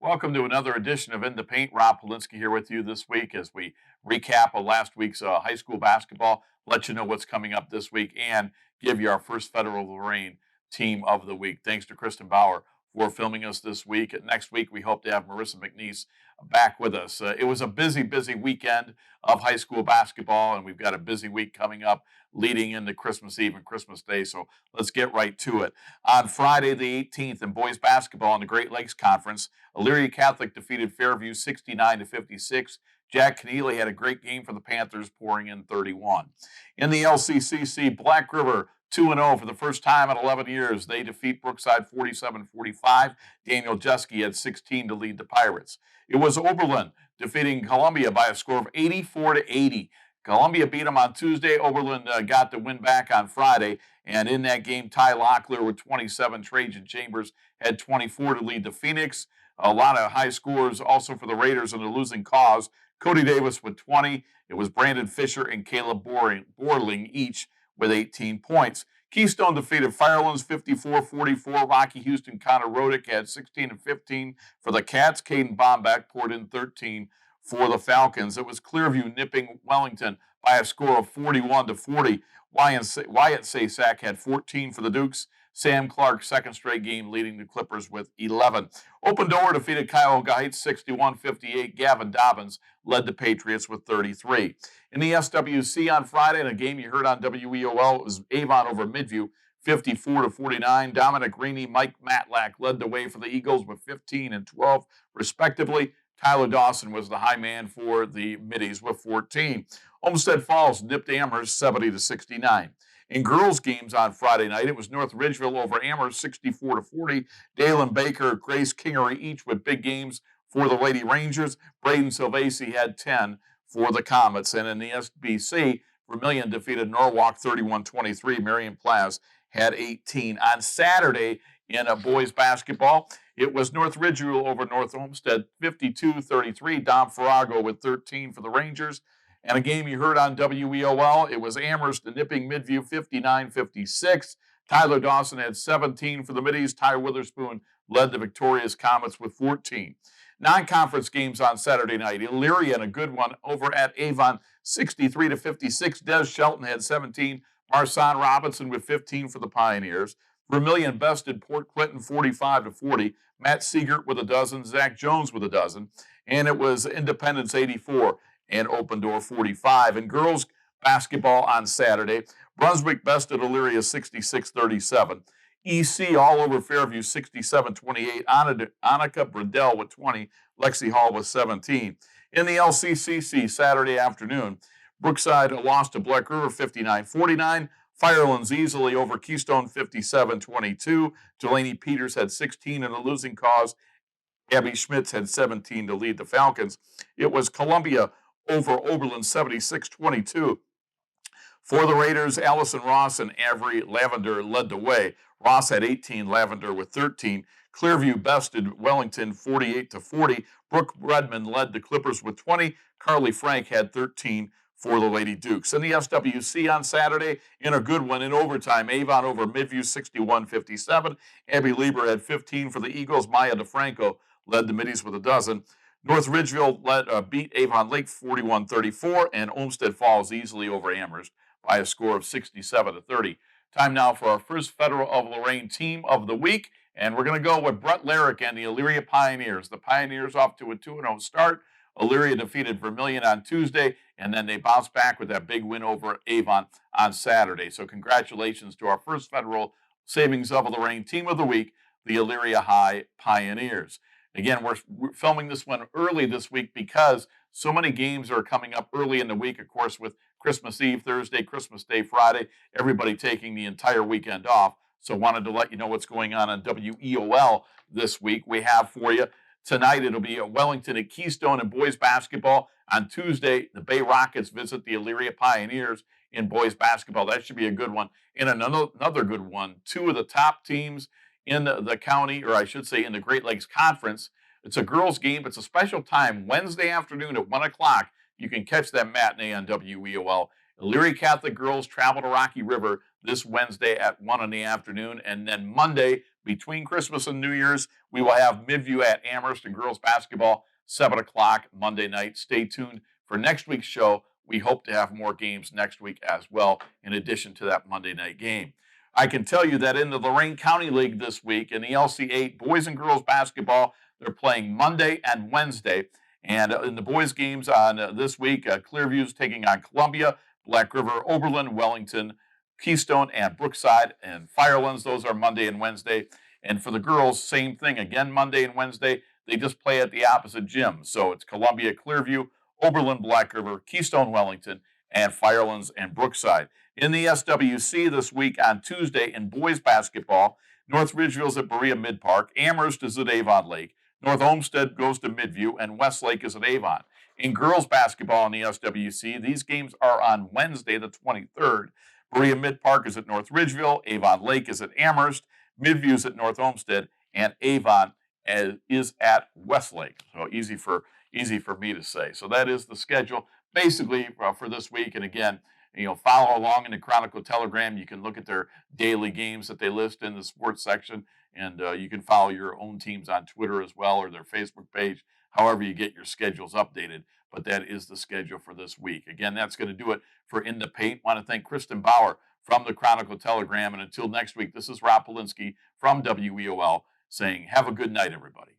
Welcome to another edition of In the Paint. Rob Polinsky here with you this week as we recap of last week's high school basketball, let you know what's coming up this week, and give you our first Federal Lorain Team of the Week. Thanks to Kristen Bauer for filming us this week. And next week, we hope to have Marissa McNeese back with us. It was a busy weekend of high school basketball, and we've got a busy week coming up leading into Christmas Eve and Christmas Day. So let's get right to it. On Friday, the 18th, in boys basketball in the Great Lakes Conference, Elyria Catholic defeated Fairview 69-56. Jack Keneally had a great game for the Panthers, pouring in 31. In the LCCC, Black River 2-0 for the first time in 11 years. They defeat Brookside 47-45. Daniel Jeske had 16 to lead the Pirates. It was Oberlin defeating Columbia by a score of 84-80. Columbia beat them on Tuesday. Oberlin got the win back on Friday. And in that game, Ty Locklear with 27. Trajan Chambers had 24 to lead the Phoenix. A lot of high scores also for the Raiders in a losing cause. Cody Davis with 20. It was Brandon Fisher and Caleb Borling each with 18 points. Keystone defeated Firelands 54-44. Rocky Houston Connor Rodick had 16 and 15 for the Cats. Caden Bombeck poured in 13 for the Falcons. It was Clearview nipping Wellington by a score of 41-40. Wyatt Sasak had 14 for the Dukes. Sam Clark, second straight game, leading the Clippers with 11. Open Door defeated Cuyahoga Heights 61-58. Gavin Dobbins led the Patriots with 33. In the SWC on Friday, in a game you heard on WEOL, it was Avon over Midview 54-49. Dominic Reaney, Mike Matlack led the way for the Eagles with 15 and 12, respectively. Tyler Dawson was the high man for the Middies with 14. Olmsted Falls nipped Amherst 70-69. In girls' games on Friday night, it was North Ridgeville over Amherst 64-40. Dalen Baker, Grace Kingery each with big games for the Lady Rangers. Braden Silvasi had 10 for the Comets. And in the SBC, Vermilion defeated Norwalk 31-23. Marion Plaz had 18. On Saturday in boys basketball, it was North Ridgeville over North Olmsted 52-33. Dom Farrago with 13 for the Rangers. And a game you heard on WEOL, it was Amherst nipping Midview 59-56. Tyler Dawson had 17 for the Middies. Ty Witherspoon led the victorious Comets with 14. Non-conference games on Saturday night. Elyria in a good one over at Avon 63-56. Des Shelton had 17. Marsan Robinson with 15 for the Pioneers. Vermilion bested Port Clinton 45-40. Matt Siegert with a dozen. Zach Jones with a dozen. And it was Independence 84 and Open Door 45. In girls basketball on Saturday, Brunswick bested Elyria 66-37. EC all over Fairview 67-28. Annika Bradell with 20. Lexi Hall with 17. In the LCCC Saturday afternoon, Brookside lost to Black River 59-49. Firelands easily over Keystone 57-22. Delaney Peters had 16 in a losing cause. Abby Schmitz had 17 to lead the Falcons. It was Columbia over Oberlin 76-22. For the Raiders, Allison Ross and Avery Lavender led the way. Ross had 18, Lavender with 13. Clearview bested Wellington 48-40. Brooke Redmond led the Clippers with 20. Carly Frank had 13 for the Lady Dukes. In the SWC on Saturday, in a good one in overtime, Avon over Midview 61-57. Abby Lieber had 15 for the Eagles. Maya DeFranco led the Middies with a dozen. North Ridgeville beat Avon Lake 41-34, and Olmsted Falls easily over Amherst by a score of 67-30. Time now for our first Federal of Lorain Team of the Week, and we're going to go with Brett Larrick and the Elyria Pioneers. The Pioneers off to a 2-0 start. Elyria defeated Vermilion on Tuesday, and then they bounced back with that big win over Avon on Saturday. So congratulations to our first Federal Savings of Lorain Team of the Week, the Elyria High Pioneers. Again, we're filming this one early this week because so many games are coming up early in the week, of course, with Christmas Eve, Thursday, Christmas Day, Friday, everybody taking the entire weekend off. So wanted to let you know what's going on WEOL this week. We have for you tonight, it'll be at Wellington at Keystone in boys basketball. On Tuesday, the Bay Rockets visit the Elyria Pioneers in boys basketball. That should be a good one. And another good one, two of the top teams in the county, or I should say in the Great Lakes Conference. It's a girls' game. It's a special time, Wednesday afternoon at 1 o'clock. You can catch that matinee on WEOL. Elyria Catholic girls travel to Rocky River this Wednesday at 1 in the afternoon. And then Monday, between Christmas and New Year's, we will have Midview at Amherst and girls basketball, 7 o'clock Monday night. Stay tuned for next week's show. We hope to have more games next week as well, in addition to that Monday night game. I can tell you that in the Lorain County League this week, in the LC8 boys and girls basketball, they're playing Monday and Wednesday. And in the boys' games on this week, Clearview's taking on Columbia, Black River, Oberlin, Wellington, Keystone, and Brookside, and Firelands. Those are Monday and Wednesday. And for the girls, same thing. Again, Monday and Wednesday, they just play at the opposite gym. So it's Columbia, Clearview, Oberlin, Black River, Keystone, Wellington, and Firelands and Brookside. In the SWC this week on Tuesday in boys basketball, North Ridgeville's at Berea Mid Park, Amherst is at Avon Lake, North Olmsted goes to Midview, and Westlake is at Avon. In girls basketball in the SWC, these games are on Wednesday, the 23rd. Berea Mid Park is at North Ridgeville, Avon Lake is at Amherst, Midview is at North Olmsted, and Avon is at Westlake. So easy for me to say. So that is the schedule basically for this week. And again, follow along in the Chronicle Telegram. You can look at their daily games that they list in the sports section, and you can follow your own teams on Twitter as well, or their Facebook page, however you get your schedules updated. But that is the schedule for this week. Again, that's going to do it for In the Paint. I want to thank Kristen Bauer from the Chronicle Telegram. And until next week, this is Rob Polinsky from WEOL saying, have a good night, everybody.